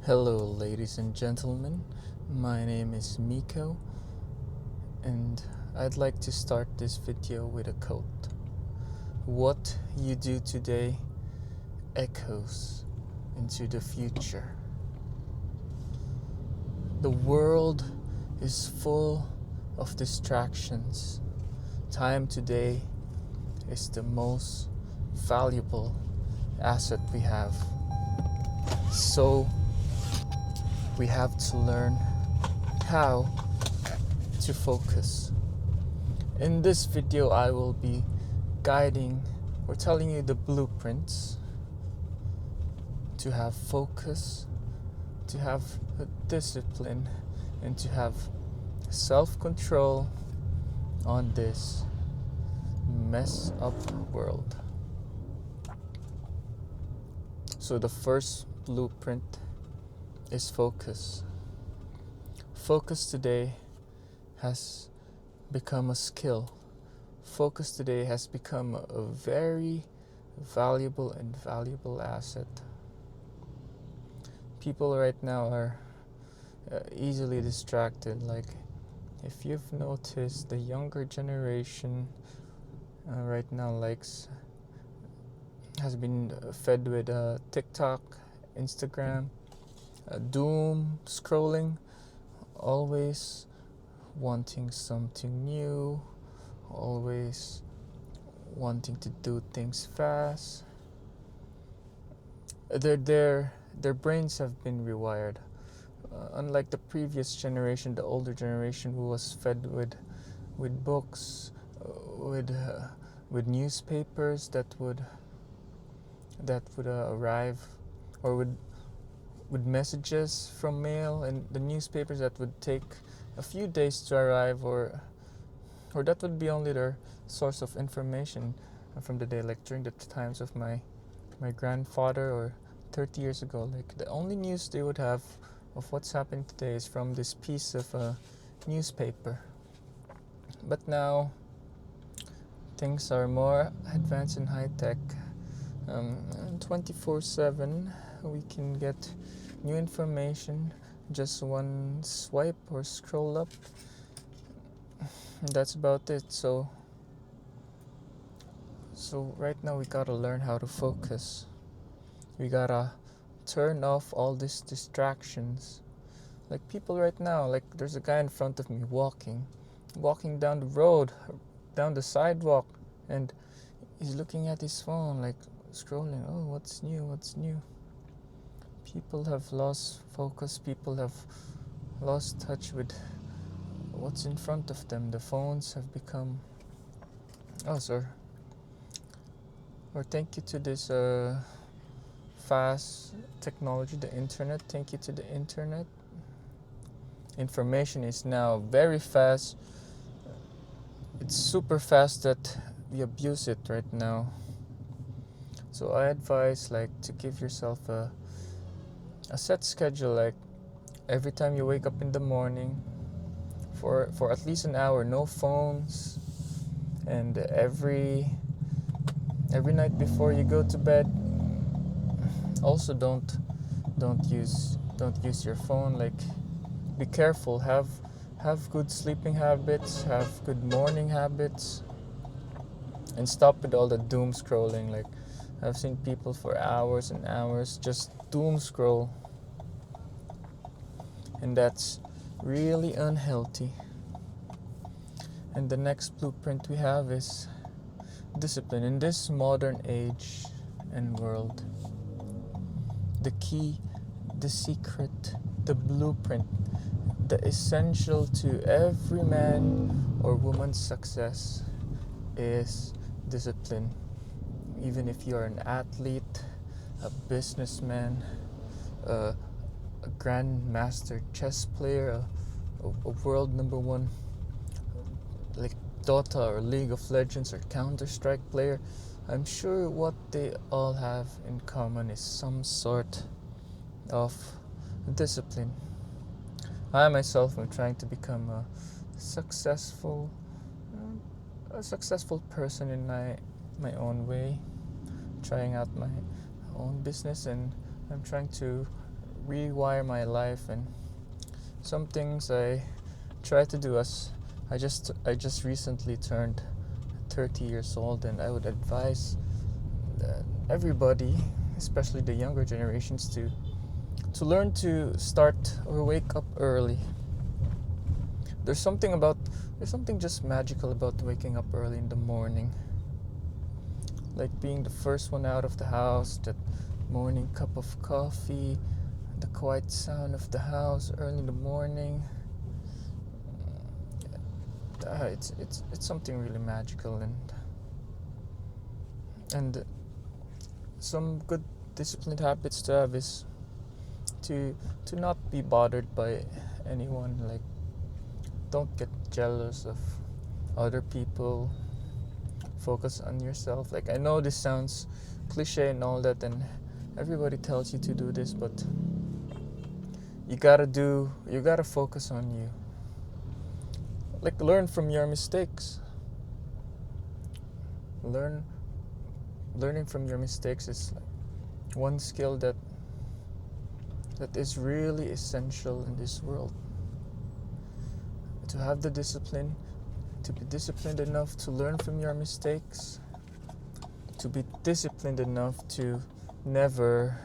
Hello, ladies and gentlemen. My name is Miko, and I'd like to start this video with a quote. What you do today echoes into the future. The world is full of distractions. Time today is the most valuable asset we have. So we have to learn how to focus. In this video, I will be guiding or telling you the blueprints to have focus, to have a discipline, and to have self-control on this mess up world. So the first blueprint is focus. Focus today has become a skill. Focus today has become a very valuable and valuable asset. People right now are easily distracted. Like, if you've noticed, the younger generation right now has been fed with TikTok, Instagram, doom scrolling, always wanting something new, always wanting to do things fast. Their brains have been rewired. Unlike the previous generation, the older generation who was fed with books, with newspapers that would arrive, or with messages from mail, and the newspapers that would take a few days to arrive, or that would be only their source of information from the day. Like during the times of my grandfather, or 30 years ago, like the only news they would have of what's happening today is from this piece of a newspaper. But now things are more advanced and high tech. 24/7 we can get new information, just one swipe or scroll up. That's about it. So right now we gotta learn how to focus. We gotta turn off all these distractions. Like people right now, like there's a guy in front of me walking down the road, down the sidewalk, and he's looking at his phone, like scrolling. Oh, what's new? People have lost focus. People have lost touch with what's in front of them. The phones have become, or thank you to this fast technology, the internet. Thank you to the internet. Information is now very fast. It's super fast that we abuse it right now. So I advise to give yourself a set schedule, like every time you wake up in the morning, for at least an hour, no phones, and every night before you go to bed, also don't use your phone. Like, be careful, have good sleeping habits, have good morning habits, and stop with all the doom scrolling. Like, I've seen people for hours and hours just doom scroll, and that's really unhealthy. And the next blueprint we have is discipline. In this modern age and world, the key, the secret, the blueprint, the essential to every man or woman's success is discipline. Even if you're an athlete, a businessman, a grandmaster chess player, a world number one, like Dota or League of Legends or Counter-Strike player, I'm sure what they all have in common is some sort of discipline. I myself am trying to become a successful person in my own way, trying out my own business, and I'm trying to rewire my life, and some things I try to do as I just recently turned 30 years old, and I would advise everybody, especially the younger generations, to learn to start or wake up early. There's something just magical about waking up early in the morning. Like being the first one out of the house, that morning cup of coffee, the quiet sound of the house early in the morning. It's something really magical, and some good disciplined habits to have is to not be bothered by anyone. Like, don't get jealous of other people. Focus on yourself. Like, I know this sounds cliche and all that, and everybody tells you to do this, but you gotta focus on you. Like, learn from your mistakes. Learning from your mistakes is like one skill that is really essential in this world. To have the discipline, to be disciplined enough to learn from your mistakes, to be disciplined enough to never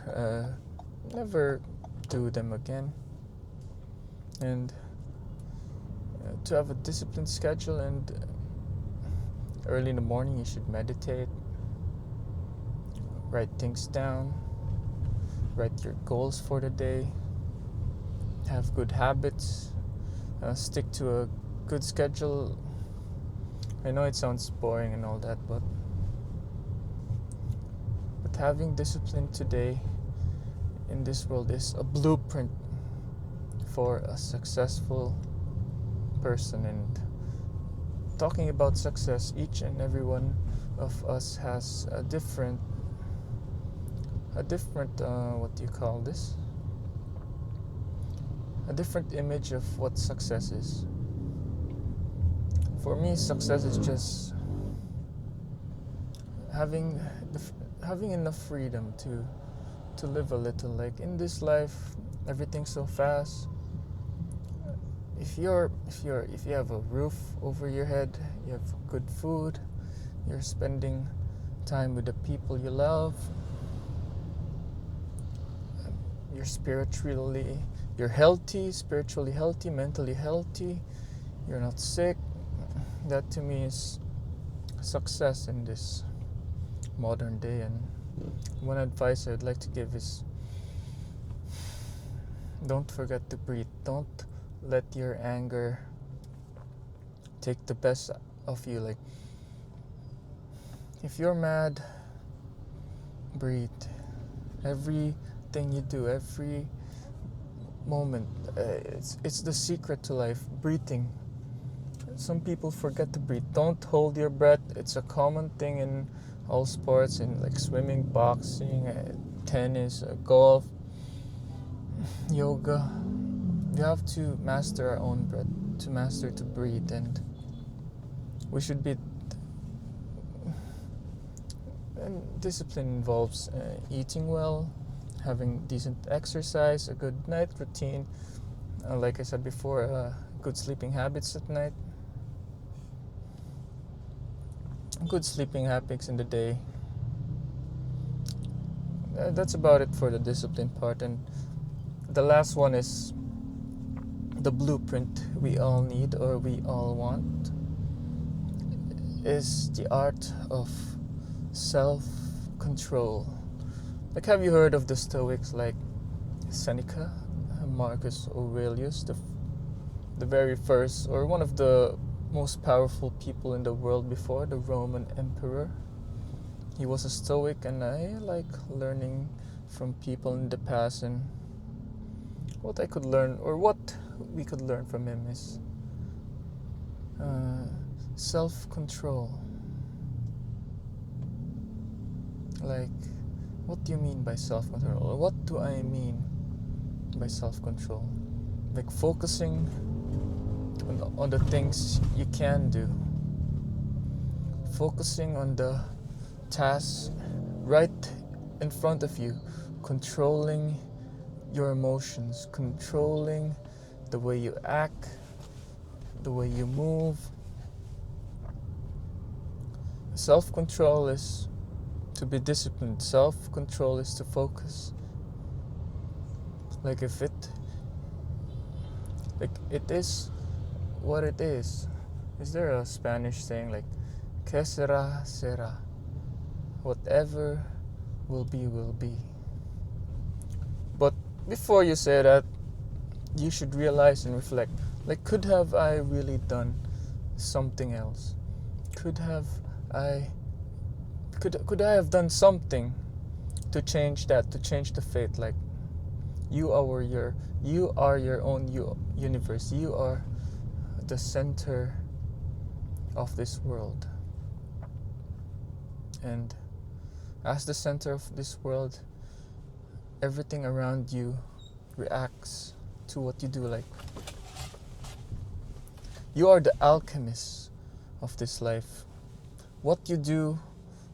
do them again, and to have a disciplined schedule. And early in the morning you should meditate, write things down, write your goals for the day, have good habits, stick to a good schedule. I know it sounds boring and all that, but having discipline today in this world is a blueprint for a successful person. And talking about success, each and every one of us has a different what do you call this? A different image of what success is. For me, success is just having enough freedom to live a little. Like, in this life, everything's so fast. If you have a roof over your head, you have good food, you're spending time with the people you love, you're healthy, spiritually healthy, mentally healthy, you're not sick, that to me is success in this modern day. And one advice I'd like to give is, don't forget to breathe. Don't let your anger take the best of you. Like, if you're mad, breathe. Everything you do, every moment, it's the secret to life. Breathing. Some people forget to breathe. Don't hold your breath. It's a common thing in all sports, in like swimming, boxing, tennis, golf, yoga. We have to master our own breath, to master to breathe. And we should be, and discipline involves eating well, having decent exercise, a good night routine, like I said before, good sleeping habits at night, good sleeping habits in the day. That's about it for the discipline part. And the last one is the blueprint we all need, or we all want, is the art of self-control. Like, have you heard of the Stoics, like Seneca, Marcus Aurelius, the very first, or one of the most powerful people in the world before the Roman emperor? He was a Stoic, and I like learning from people in the past. And what I could learn, or what we could learn from him, is self-control. Like, what do you mean by self-control? Or what do I mean by self-control? Like, focusing on the things you can do. Focusing on the tasks right in front of you. Controlling your emotions, controlling the way you act, the way you move. Self-control is to be disciplined. Self-control is to focus. Like it is what it is. Is there a Spanish saying like, que será, será. Whatever will be, will be. But before you say that, you should realize and reflect. Like, could have I really done something else? Could I have done something to change that, to change the fate? Like, you are your own universe. You are the center of this world. And as the center of this world, everything around you reacts to what you do. Like, you are the alchemist of this life. What you do,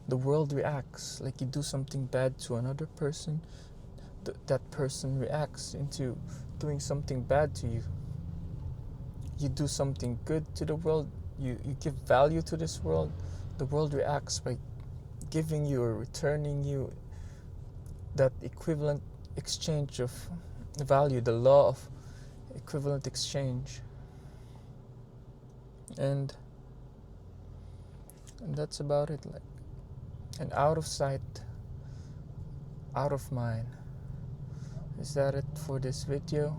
the world reacts. Like, you do something bad to another person, that person reacts into doing something bad to you. You do something good to the world, you give value to this world, the world reacts by giving you or returning you that equivalent exchange of value, the law of equivalent exchange. And that's about it. Like, and out of sight, out of mind. Is that it for this video?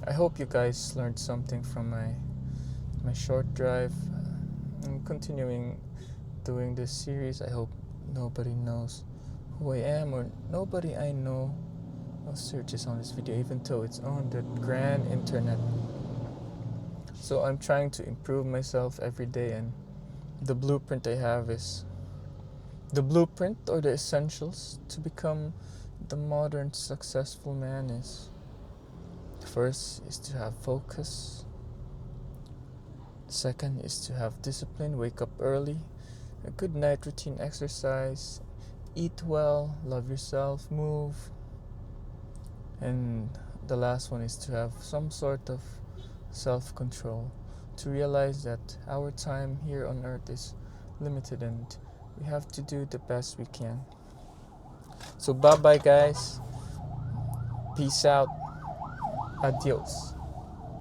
I hope you guys learned something from my short drive. I'm continuing doing this series. I hope nobody knows who I am, or nobody I know searches on this video, even though it's on the grand internet. So I'm trying to improve myself every day, and the blueprint I have is the blueprint, or the essentials to become the modern successful man is: first is to have focus, second is to have discipline, wake up early, a good night routine, exercise, eat well, love yourself, move, and the last one is to have some sort of self-control, to realize that our time here on earth is limited and we have to do the best we can. So bye bye guys, peace out, adios.